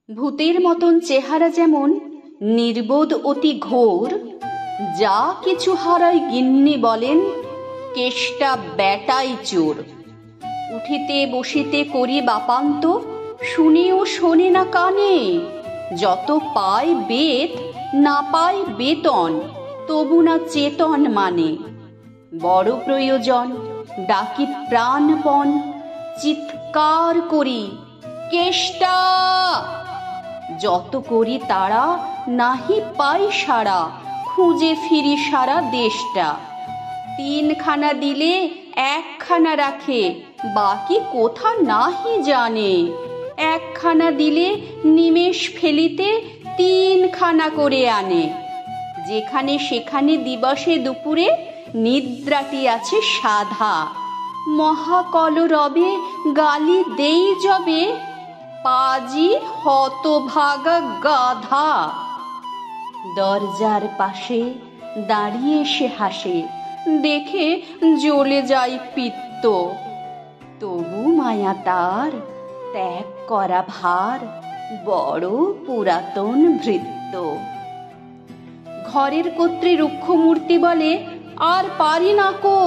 ভূতের মতন চেহারা যেমন, নির্বোধ অতি ঘোর, যা কিছু হারায় গিন্নি বলেন কেষ্টা বেটাই চোর। উঠিতে বসিতে করি বাপান্ত, শুনেও শোনে না কানে। যত পায় বেত না পায় বেতন, তবু না চেতন মানে। বড় প্রয়োজন ডাকি প্রাণপণ, চিৎকার করি কেষ্টা। যত করি তারা নাহি পাই সারা, খুঁজে ফিরি সারা দেশটা। 3খানা দিলে 1খানা রাখে, বাকি কোথা নাহি জানে। 1খানা দিলে নিমেষ ফেলিতে 3খানা করে আনে। যেখানে সেখানে দিবসে দুপুরে নিদ্রাটি আছে সাধা। মহাকলরবে গালি দেই যবে, পাজি হতভাগা গাধা। দরজার পাশে দাঁড়িয়ে সে হাসে, দেখে জ্বলে যায় পিত্ত। তবু মায়া তার ত্যাগ করা ভার, বড় পুরাতন ভৃত্য। ঘরের কর্ত্রী রুক্ষমূর্তি বলে, আর পারি না কো,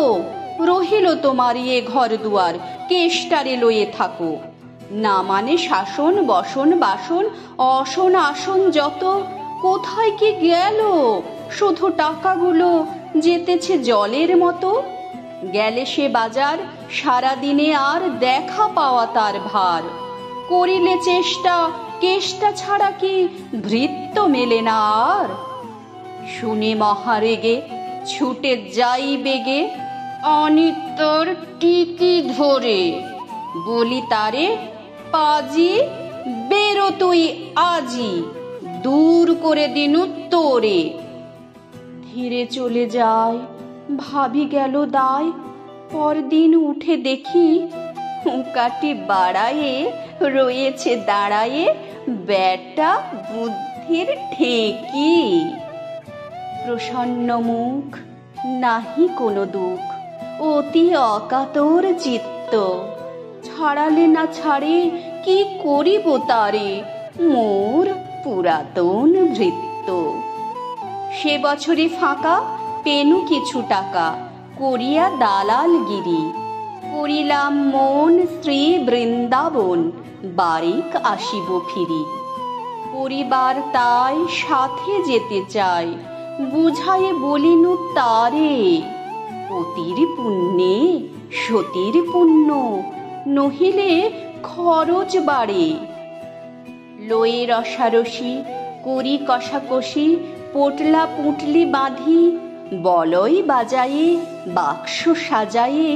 রহিল তোমার এ ঘর দুয়ার, কেষ্টারে লয়ে থাকো। না মানে শাসন বসন বাসন অসন আসন যত, কোথায় কি গেল শুধু টাকাগুলো, যেতেছে জলের মতো। গেলে সে বাজার, সারাদিনে আর দেখা পাওয়া তার ভার। করিলে চেষ্টা, কেষ্টা ছাড়া কি ভৃত্য মেলে না আর। শুনে মহারেগে ছুটে যাই বেগে, অনিত্যর টিকি ধরে। বলি তারে, পাজি বেরো তুই আজি, দূর করে দিনু তোরে। ধীরে চলে যায়, ভাবি গেল দায়। পরদিন উঠে দেখি, হুঁকাটি বাড়ায়ে রয়েছে দাঁড়ায়ে বেটা বুদ্ধির ঠেকি। প্রসন্ন মুখ, নাহি কোনো দুঃখ, অতি অকাতর চিত্ত। ছাড়ালে না ছাড়ে, কি করিব তারে, মোর পুরাতন ভৃত্য। সে বছরে ফাঁকা পেনু কিছু টাকা, করিয়া দালালগিরি। করিলাম মন স্ত্রী বৃন্দাবন, বারিক আসিব ফিরি। পরিবার তাই সাথে যেতে চায়, বুঝায়ে বলিনু তারে। পতির পুণ্যে সতীর পুণ্য, নহিলে খরচ বাড়ে। লয়ে রসারসি করি কষাকষি, পোটলা পুঁটলি বাঁধি। বলই বাজায়ে বাক্স সাজায়ে,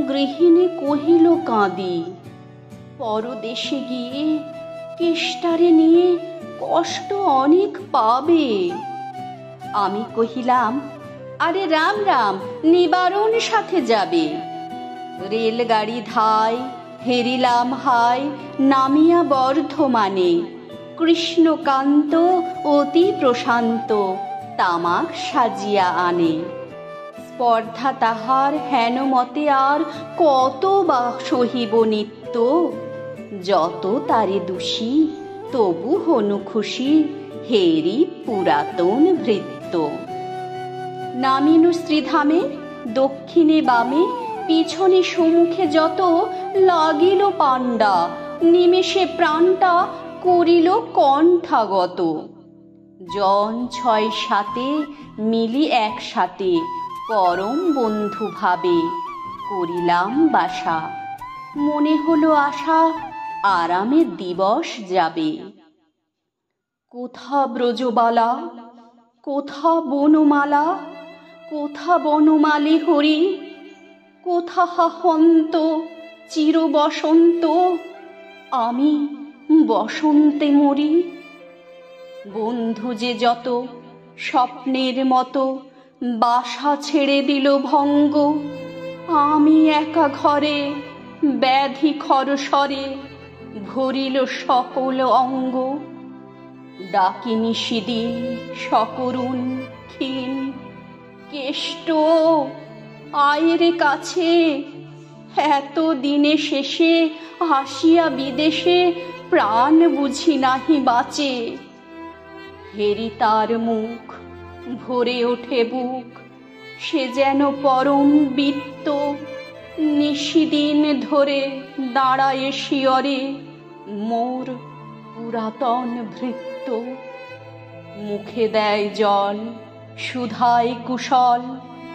গৃহিণী কহিল কাঁদি। পরদেশে গিয়ে কেষ্টারে নিয়ে কষ্ট অনেক পাবে। আমি কহিলাম, আরে রাম রাম, নিবারণ সাথে যাবে। রেলগাড়ি ধায়, হেরিলাম হায়, নামিয়া বর্ধমানে। কৃষ্ণকান্ত অতি প্রশান্ত, তামাক সাজিয়া আনে। স্পর্ধা তাহার হেন মতে আর কত বা সহিব নিত্য। যত তারে দোষী, তবু হনু খুশি, হেরি পুরাতন ভৃত্য। নামিনু শ্রীধামে, দক্ষিণে বামে পিছনে সম্মুখে যত, লাগিল পাণ্ডা নিমেষে প্রাণটা করিল কণ্ঠাগত। জন 6-7 মিলি একসাথে, পরম বন্ধু ভাবে করিলাম বাসা। মনে হলো আশা, আরামের দিবস যাবে। কোথা ব্রজবালা, কোথা বনমালা, কোথা বনমালী হরি। কোথা হাহন্ত চির বসন্ত, আমি বসন্তে মরি। বন্ধু যে যত স্বপ্নের মতো, বাসা ছেড়ে দিল ভঙ্গ। আমি একা ঘরে ব্যাধি খরস্বরে, ভরিল সকল অঙ্গ। ডাকিনি সেদিন সকরুণ ক্ষীণ, কেষ্ট আয়ের কাছে। এত দিনে শেষে আসিয়া বিদেশে, প্রাণ বুঝি নাহি বাঁচে। হেরি তার মুখ, ভরে ওঠে বুক, সে যেন পরম বৃত্ত। নিশিদিন ধরে দাঁড়ায় শিয়রে মোর পুরাতন ভৃত্য। মুখে দেয় জল, সুধায় কুশল,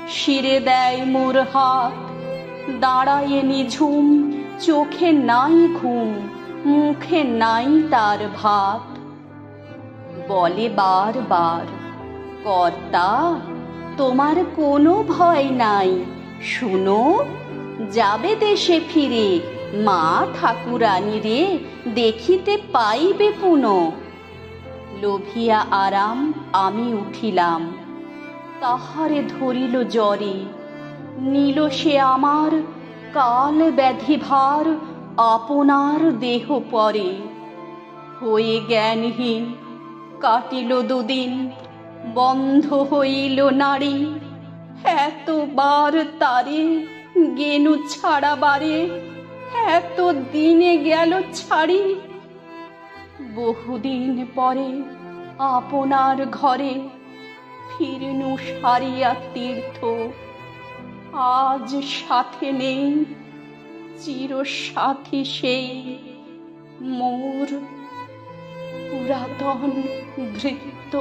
শিরে দেয় মোর হাত। দাঁড়ায় নিঝুম, চোখে নাই ঘুম, মুখে নাই তার ভাত। বলে বারবার, কর্তা তোমার কোনো ভয় নাই, শুনো যাবে দেশে ফিরে, মা ঠাকুরানী রে দেখিতে পাইবে পুনঃ। লোভিয়া আরাম আমি উঠিলাম, তাহারে ধরিল জ্বরে। নিল সে আমার কাল ব্যাধি ভার, আপনার দেহ পরে। হয়ে জ্ঞানহীন কাটিল দুদিন, বন্ধ হইল নাড়ি। এতবার তারে গেনু ছাড়াবারে, এত দিনে গেল ছাড়ি। বহুদিন পরে আপনার ঘরে ফিরনু সারিয়া তীর্থ। আজ সাথে নেই চিরসাথী সেই মোর পুরাতন ভৃত্য।